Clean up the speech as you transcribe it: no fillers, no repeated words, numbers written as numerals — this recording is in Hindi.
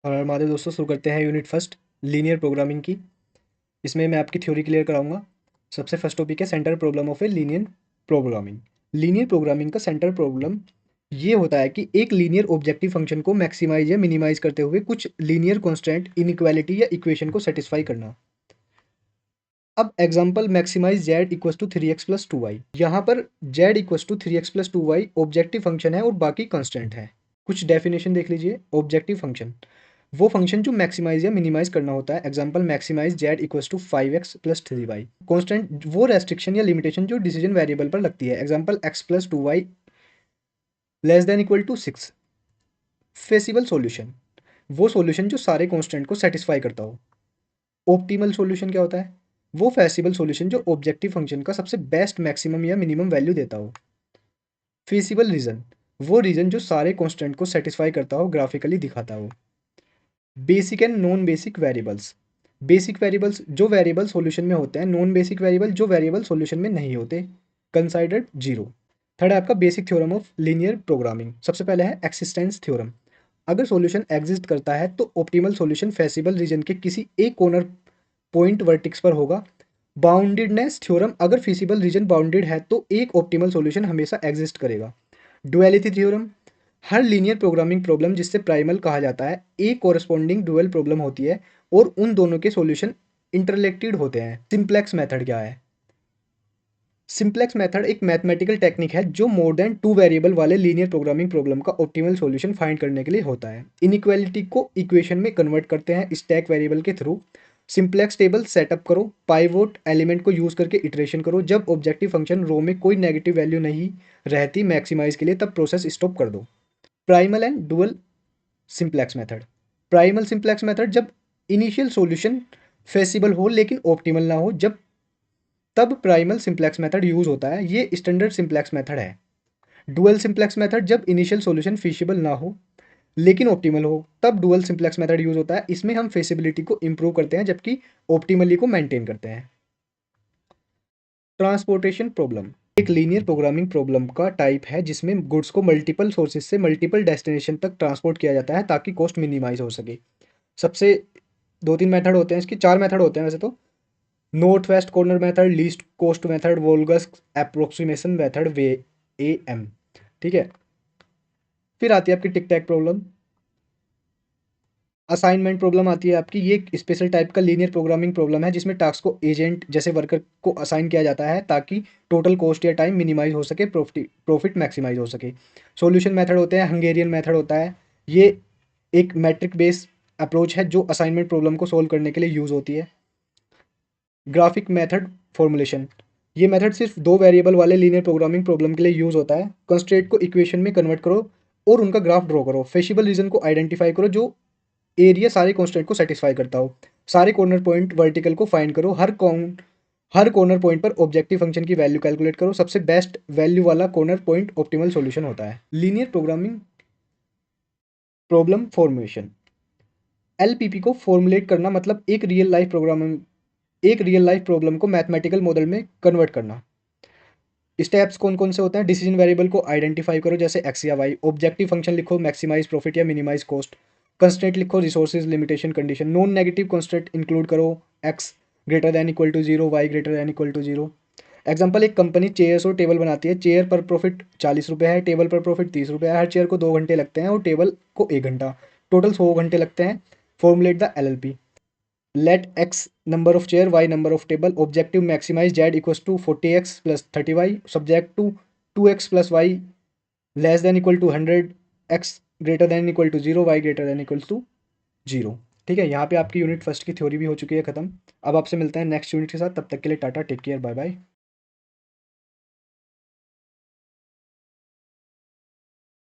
और हमारे दोस्तों शुरू करते हैं यूनिट फर्स्ट लीनियर प्रोग्रामिंग की। इसमें मैं आपकी थ्योरी क्लियर कराऊंगा। सबसे फर्स्ट टॉपिक है centre problem of a linear programming. Linear programming का सेंटर प्रॉब्लम ये होता है कि एक लीनियर ऑब्जेक्टिव फंक्शन को मैक्सिमाइज या मिनिमाइज करते हुए कुछ लीनियर कॉन्स्टेंट इनइक्वालिटी या इक्वेशन को सेटिस्फाई करना। अब example maximise Z equals to 3x+2y। यहाँ पर Z equals to 3x+2y objective function है और बाकी कांस्टेंट है। कुछ डेफिनेशन देख लीजिए। ऑब्जेक्टिव फंक्शन वो फंक्शन जो मैक्सिमाइज या मिनिमाइज करना होता है। Example maximise Z equals to 5x+3y। Constant वो रेस्ट्रिक्शन या लिमिटेशन जो डिसीजन वेरिएबल पर लगती है। Example x+2y less than equal to 6। Feasible solution वो सॉल्यूशन जो सारे कॉन्स्टेंट को सेटिस्फाई करता हो। ऑप्टिमल सॉल्यूशन क्या होता है? वो फेसिबल सॉल्यूशन जो ऑब्जेक्टिव फंक्शन का सबसे बेस्ट मैक्सिमम या मिनिमम वैल्यू देता हो। फीसिबल रीजन वो रीजन जो सारे कॉन्स्टेंट को सेटिस्फाई करता हो, ग्राफिकली दिखाता हो। Basic and non basic variables basic variables जो वेरिएबल सॉल्यूशन में होते हैं। नॉन बेसिक वेरिएबल जो वेरिएबल सॉल्यूशन में नहीं होते। Considered zero. थर्ड है आपका basic theorem of linear programming. सबसे पहले है एक्सिस्टेंस थ्योरम। अगर सॉल्यूशन एग्जिस्ट करता है तो ऑप्टिमल सॉल्यूशन फेसिबल रीजन के किसी एक कॉर्नर पॉइंट वर्टिक्स पर होगा। बाउंडेडनेस थ्योरम अगर फिजिबल रीजन बाउंडेड है तो एक ऑप्टिमल सॉल्यूशन हमेशा एग्जिस्ट करेगा। डुअलिटी थ्योरम हर लीनियर प्रोग्रामिंग प्रॉब्लम जिससे प्राइमल कहा जाता है एक कोरस्पॉन्डिंग डुअल प्रॉब्लम होती है और उन दोनों के सॉल्यूशन इंटरलेक्टेड होते हैं। सिंप्लेक्स मेथड क्या है? सिंप्लेक्स मेथड एक मैथमेटिकल टेक्निक है जो मोर देन टू वेरिएबल वाले लीनियर प्रोग्रामिंग प्रॉब्लम का ऑप्टिमल सॉल्यूशन फाइंड करने के लिए होता है। इनइक्वालिटी को इक्वेशन में कन्वर्ट करते हैं स्टैक वेरिएबल के थ्रू। सिंप्लेक्स टेबल सेटअप करो। पाइवोट एलिमेंट को यूज करके इटरेशन करो। जब ऑब्जेक्टिव फंक्शन रो में कोई नेगेटिव वैल्यू नहीं रहती मैक्सिमाइज के लिए तब प्रोसेस स्टॉप कर दो। Primal and dual simplex method. Primal simplex method जब इनिशियल सॉल्यूशन फेसिबल हो लेकिन ऑप्टिमल ना हो, जब तब प्राइमल सिंप्लेक्स मेथड यूज होता है। ये स्टैंडर्ड सिंप्लेक्स मेथड है। डुअल सिंप्लेक्स मेथड जब इनिशियल सॉल्यूशन फिजिबल ना हो लेकिन ऑप्टिमल हो तब डुअल सिंप्लेक्स मेथड यूज होता है। इसमें हम फेसिबिलिटी को इंप्रूव करते हैं जबकि ऑप्टिमली को मेंटेन करते हैं। ट्रांसपोर्टेशन प्रॉब्लम एक लीनियर प्रोग्रामिंग प्रॉब्लम का टाइप है जिसमें गुड्स को मल्टीपल सोर्सेज से मल्टीपल डेस्टिनेशन तक ट्रांसपोर्ट किया जाता है ताकि कॉस्ट मिनिमाइज हो सके। सबसे दो तीन मेथड होते हैं, इसके चार मेथड होते हैं वैसे तो। North west corner method, least cost method, वोल्गस approximation method, V A M. ठीक है। फिर आती है आपकी tic tac problem. Assignment problem आती है आपकी। ये एक स्पेशल टाइप का लीनियर प्रोग्रामिंग प्रॉब्लम है जिसमें टास्क को एजेंट जैसे वर्कर को असाइन किया जाता है ताकि टोटल कॉस्ट या टाइम मिनिमाइज हो सके, प्रॉफिट मैक्सिमाइज हो सके। सॉल्यूशन मेथड होते हैं, हंगेरियन मेथड होता है। ये एक मैट्रिक बेस्ड अप्रोच है जो असाइनमेंट प्रॉब्लम को सोल्व करने के लिए यूज होती है। ग्राफिक मेथड फॉर्मुलेशन ये मेथड सिर्फ दो वेरिएबल वाले लीनियर प्रोग्रामिंग प्रॉब्लम के लिए यूज होता है। कंस्ट्रेंट को इक्वेशन में कन्वर्ट करो और उनका ग्राफ ड्रॉ करो। फेसिबल रीजन को आइडेंटिफाई करो जो एरिया सारे कॉन्स्टेंट को सेटिस्फाई करता हो। सारे कॉर्नर पॉइंट वर्टिकल को फाइंड करो। हर कॉर्नर पॉइंट पर ऑब्जेक्टिव फंक्शन की वैल्यू कैलकुलेट करो। सबसे बेस्ट वैल्यू वाला कॉर्नर पॉइंट ऑप्टिमल सॉल्यूशन होता है। Linear programming problem formulation LPP को फॉर्मुलेट करना मतलब एक रियल लाइफ प्रॉब्लम को मैथमेटिकल मॉडल में कन्वर्ट करना। स्टेप्स कौन कौन से होते हैं? डिसीजन वेरिएबल को आइडेंटिफाई करो जैसे एक्स या वाई। ऑब्जेक्टिव फंक्शन लिखो, मैक्सिमाइज प्रॉफिट या मिनिमाइज कॉस्ट। कंस्ट्रेंट लिखो, resources limitation condition. Non negative constraint include करो, X greater than equal to zero, Y greater than equal to zero. Example, एक कंपनी चेयर्स और टेबल बनाती है। चेयर पर प्रॉफिट 40 रुपये है, टेबल पर प्रॉफिट 30 रुपये है। हर चेयर को 2 घंटे लगते हैं और टेबल को 1 घंटा, टोटल 100 घंटे लगते हैं। Formulate the LLP। let x number of chair, y number of table. Objective maximize z equals to 40x plus 30y, subject to 2x plus y less than equal to 100, x greater than equal to 0, y greater than equal to 0। ठीक है, यहाँ पे आपकी यूनिट फर्स्ट की थ्योरी भी हो चुकी है खत्म। अब आपसे मिलते हैं नेक्स्ट यूनिट के साथ, तब तक के लिए टाटा, टेक केयर, बाय बाय।